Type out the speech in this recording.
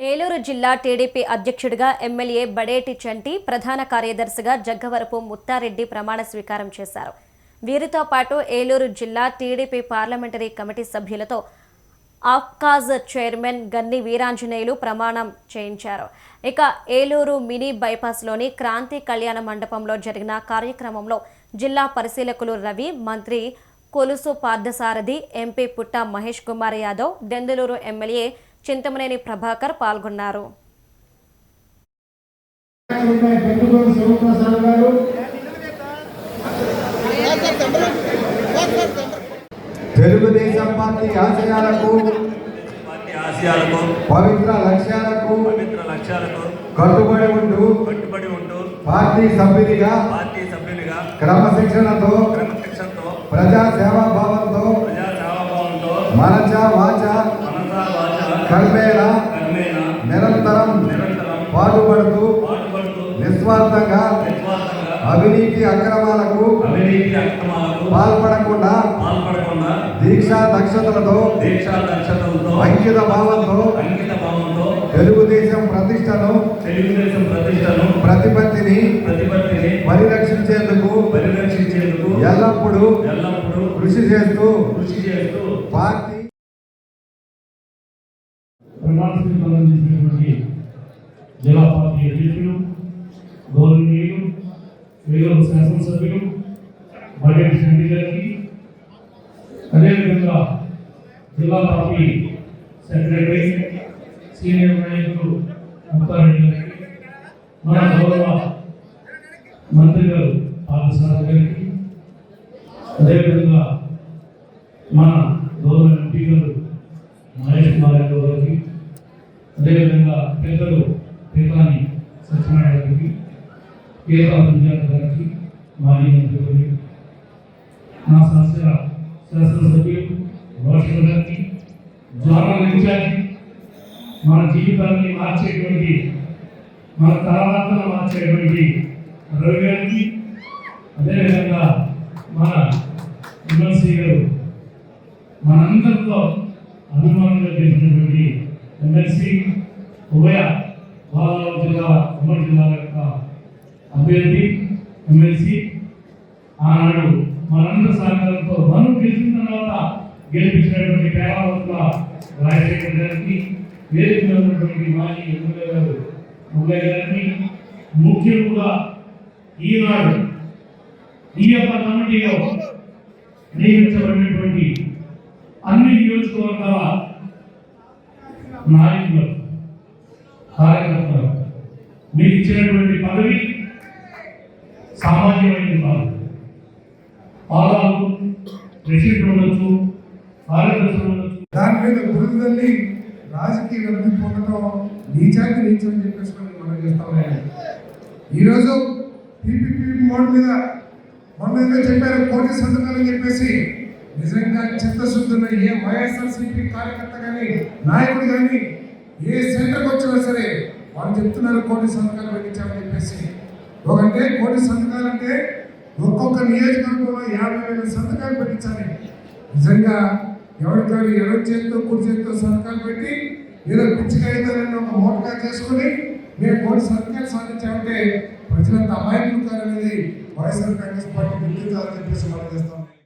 ఏలూరు జిల్లా టీడీపీ అధ్యక్షుడిగా ఎమ్మెల్యే బడేటి చంటి, ప్రధాన కార్యదర్శిగా జగ్గవరపు ముత్తారెడ్డి ప్రమాణ స్వీకారం చేశారు. వీరితో పాటు ఏలూరు జిల్లా టీడీపీ పార్లమెంటరీ కమిటీ సభ్యులతో ఆఫ్కాజ్ చైర్మన్ గన్ని వీరాంజనేయులు ప్రమాణం చేయించారు. ఇక ఏలూరు మినీ బైపాస్లోని క్రాంతి కళ్యాణ మండపంలో జరిగిన కార్యక్రమంలో జిల్లా పరిశీలకులు రవి, మంత్రి కొలుసు పార్థసారథి, ఎంపీ పుట్ట మహేష్ కుమార్ యాదవ్, దెందులూరు ఎమ్మెల్యే చింతమనేని ప్రభాకర్ పాల్గొన్నారు. తెలుగుదేశం పార్టీ ఆశయాలకు పవిత్ర లక్ష్యాలకు కట్టుబడి ఉంటూ పార్టీ సభ్యునిగా క్రమశిక్షణతో ప్రజా సేవాభావంతో మనచ వాచ కర్మేణ నిరంతరం పాటుపడుతూ నిస్వార్థంగా అవినీతి అక్రమాలకు పాల్పడకుండా దీక్షా దక్షతలతో అంకిత భావంతో తెలుగుదేశం ప్రతిష్టను ప్రతిపత్తిని పరిరక్షించేందుకు ఎల్లప్పుడూ కృషి చేస్తూ పార్టీ జిల్లా పార్టీ అధ్యక్షులు, గౌరవనీయులు, ఏలూరు శాసనసభ్యులు బడేటి చంటి గారికి, అదేవిధంగా జిల్లా పార్టీ సెక్రటరీ, సీనియర్ నాయకులు ముత్తారెడ్డి గారికి, మన గౌరవ మంత్రి గారు పార్థసారథి గారికి, అదేవిధంగా మన గౌరవ ఎంపీ గారు మహేష్ కుమార్ యాదవ్ గారికి, అదేవిధంగా పెద్దలు పేతాని సత్యనారాయణ గారికి, కేరళ పంచాయత్ గారికి, మాజీ మంత్రి గారికి, నా శాసనసభ్యులు రోషన్ గారికి, జోనల్ ఇన్ఛార్జి, మన జీవితాన్ని మార్చేటువంటి, మన తలరాతను మార్చేటువంటి రవి గారికి, అదేవిధంగా మన ఎమ్మెల్సీ గారు, మనందరితో అభిమానంగా చేసినటువంటి ఎమ్మెల్సీ ఉభయ గోదావరి జిల్లా, ఉమ్మడి జిల్లా యొక్క అభ్యర్థి ఎమ్మెల్సీ, ఆనాడు మనందరి సహకారంతో మనం గెలిచిన తర్వాత గెలిపించినటువంటి పేరావతుల రాజశేఖర్ గారికి, వేదికలో ఉన్నటువంటి మాజీ ఎమ్మెల్యే గారు ముగ్గయ్య గారిని, ముఖ్యంగా ఈనాడు ఈ యొక్క కమిటీలో నియమించబడినటువంటి అన్ని నియోజకవర్గాల నాయకులు, కార్యకర్తలు, మీకు ఇచ్చినటువంటి పదవి సామాన్యమైనది కాదు. పాదాలు ప్రెసిడెంట్ ఉండొచ్చు, కార్యదర్శులు ఉండొచ్చు, దాని మీద గురువుల్ని రాజకీయ లబ్ధి పొందడం నీచానికి నీచం అని చెప్పేసి మనం చేస్తాం. ఈరోజు పీపీపీ మోడ్ మీద మొన్న చెప్పారు కోటి సంతకాలని చెప్పేసి, నిజంగా చిత్తశుద్ధున్న ఏ వైఎస్ఆర్సీపీ కార్యకర్త కానీ నాయకుడు కానీ ఏ సెంటర్కి వచ్చినా సరే వాళ్ళు చెప్తున్నారు కోటి సంతకాలు పెట్టించామని చెప్పేసి. ఒకంటే కోటి సంతకాలు అంటే ఒక్కొక్క నియోజకవర్గంలో 50,000 సంతకాలు పెట్టించాలి. నిజంగా ఎవరికారు ఎవరి చేతితో కుడి చేతితో సంతకాలు పెట్టి ఏదో పిచ్చికాయితారని ఒక మోటగా చేసుకుని మేము కోటి సంతకాలు సాధించామంటే ప్రజలంతా అమాయకులు కారనేది వైఎస్ఆర్ కాంగ్రెస్ పార్టీ గుర్తించాలని చెప్పేసి మనం చేస్తాం.